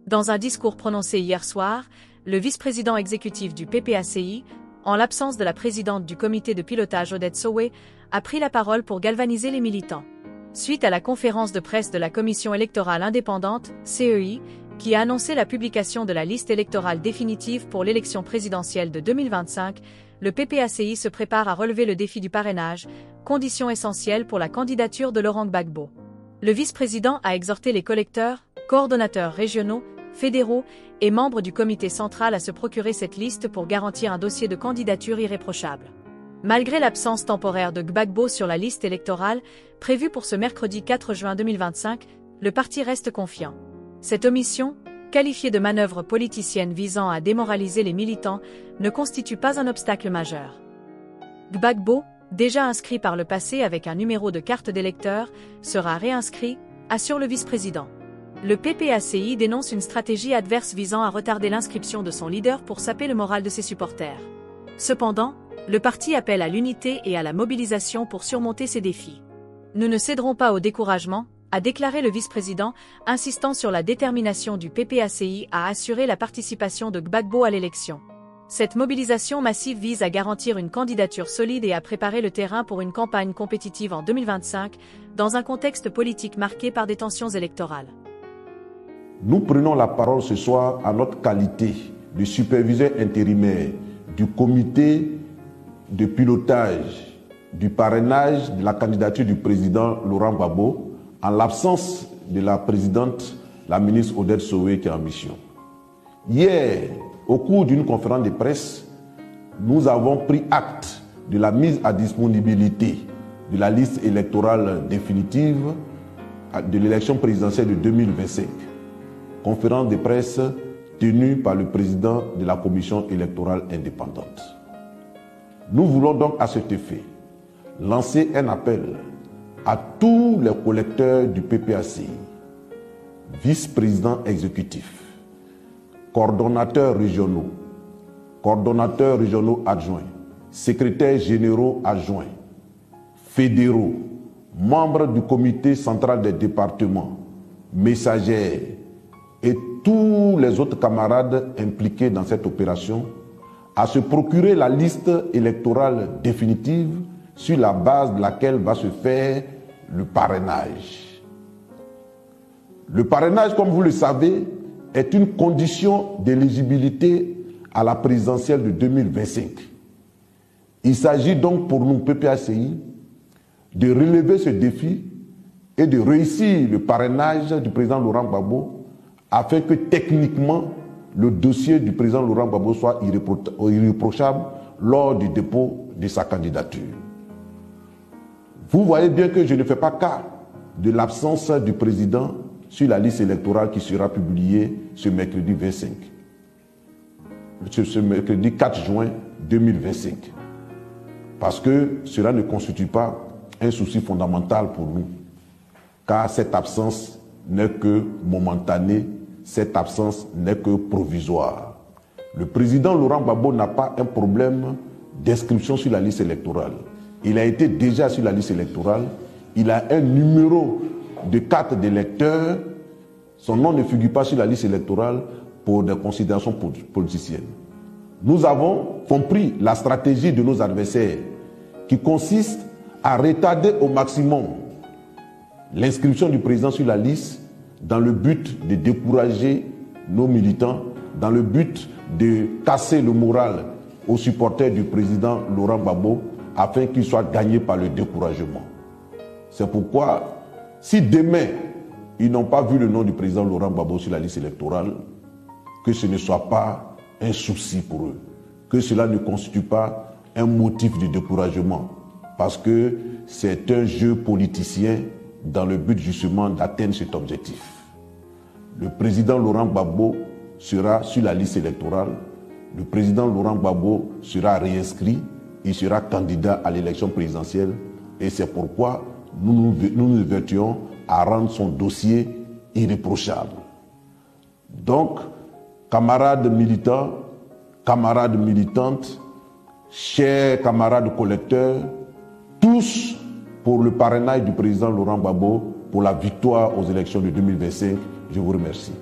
Dans un discours prononcé hier soir, le vice-président exécutif du PPACI, en l'absence de la présidente du comité de pilotage Odette Sowé, a pris la parole pour galvaniser les militants. Suite à la conférence de presse de la Commission électorale indépendante, CEI, qui a annoncé la publication de la liste électorale définitive pour l'élection présidentielle de 2025, le PPACI se prépare à relever le défi du parrainage, condition essentielle pour la candidature de Laurent Gbagbo. Le vice-président a exhorté les collecteurs, coordonnateurs régionaux, fédéraux et membres du comité central à se procurer cette liste pour garantir un dossier de candidature irréprochable. Malgré l'absence temporaire de Gbagbo sur la liste électorale, prévue pour ce mercredi 4 juin 2025, le parti reste confiant. Cette omission, qualifiée de manœuvre politicienne visant à démoraliser les militants, ne constitue pas un obstacle majeur. Gbagbo, déjà inscrit par le passé avec un numéro de carte d'électeur, sera réinscrit, assure le vice-président. Le PPACI dénonce une stratégie adverse visant à retarder l'inscription de son leader pour saper le moral de ses supporters. Cependant, le parti appelle à l'unité et à la mobilisation pour surmonter ces défis. Nous ne céderons pas au découragement, a déclaré le vice-président, insistant sur la détermination du PPACI à assurer la participation de Gbagbo à l'élection. Cette mobilisation massive vise à garantir une candidature solide et à préparer le terrain pour une campagne compétitive en 2025, dans un contexte politique marqué par des tensions électorales. Nous prenons la parole ce soir à notre qualité de superviseur intérimaire du comité de pilotage du parrainage de la candidature du président Laurent Gbagbo, en l'absence de la présidente, la ministre Odette Sowé qui est en mission. Hier, au cours d'une conférence de presse, nous avons pris acte de la mise à disponibilité de la liste électorale définitive de l'élection présidentielle de 2025. Conférence de presse tenue par le président de la commission électorale indépendante. Nous voulons donc à cet effet lancer un appel à tous les collecteurs du PPACI, vice-présidents exécutifs, coordonnateurs régionaux adjoints, secrétaires généraux adjoints, fédéraux, membres du comité central des départements, messagères et tous les autres camarades impliqués dans cette opération à se procurer la liste électorale définitive sur la base de laquelle va se faire le parrainage. Le parrainage, comme vous le savez, est une condition d'éligibilité à la présidentielle de 2025. Il s'agit donc pour nous, PPACI, de relever ce défi et de réussir le parrainage du président Laurent Gbagbo afin que techniquement le dossier du président Laurent Gbagbo soit irréprochable lors du dépôt de sa candidature. Vous voyez bien que je ne fais pas cas de l'absence du président sur la liste électorale qui sera publiée ce mercredi 25. Ce mercredi 4 juin 2025. Parce que cela ne constitue pas un souci fondamental pour nous. Car cette absence n'est que momentanée, cette absence n'est que provisoire. Le président Laurent Gbagbo n'a pas un problème d'inscription sur la liste électorale. Il a été déjà sur la liste électorale, il a un numéro de carte d'électeur, son nom ne figure pas sur la liste électorale pour des considérations politiciennes. Nous avons compris la stratégie de nos adversaires qui consiste à retarder au maximum l'inscription du président sur la liste dans le but de décourager nos militants, dans le but de casser le moral aux supporters du président Laurent Gbagbo afin qu'ils soient gagnés par le découragement. C'est pourquoi, si demain, ils n'ont pas vu le nom du président Laurent Gbagbo sur la liste électorale, que ce ne soit pas un souci pour eux, que cela ne constitue pas un motif de découragement, parce que c'est un jeu politicien dans le but justement d'atteindre cet objectif. Le président Laurent Gbagbo sera sur la liste électorale, le président Laurent Gbagbo sera réinscrit, il sera candidat à l'élection présidentielle et c'est pourquoi nous nous évertuons à rendre son dossier irréprochable. Donc, camarades militants, camarades militantes, chers camarades collecteurs, tous pour le parrainage du président Laurent Gbagbo pour la victoire aux élections de 2025. Je vous remercie.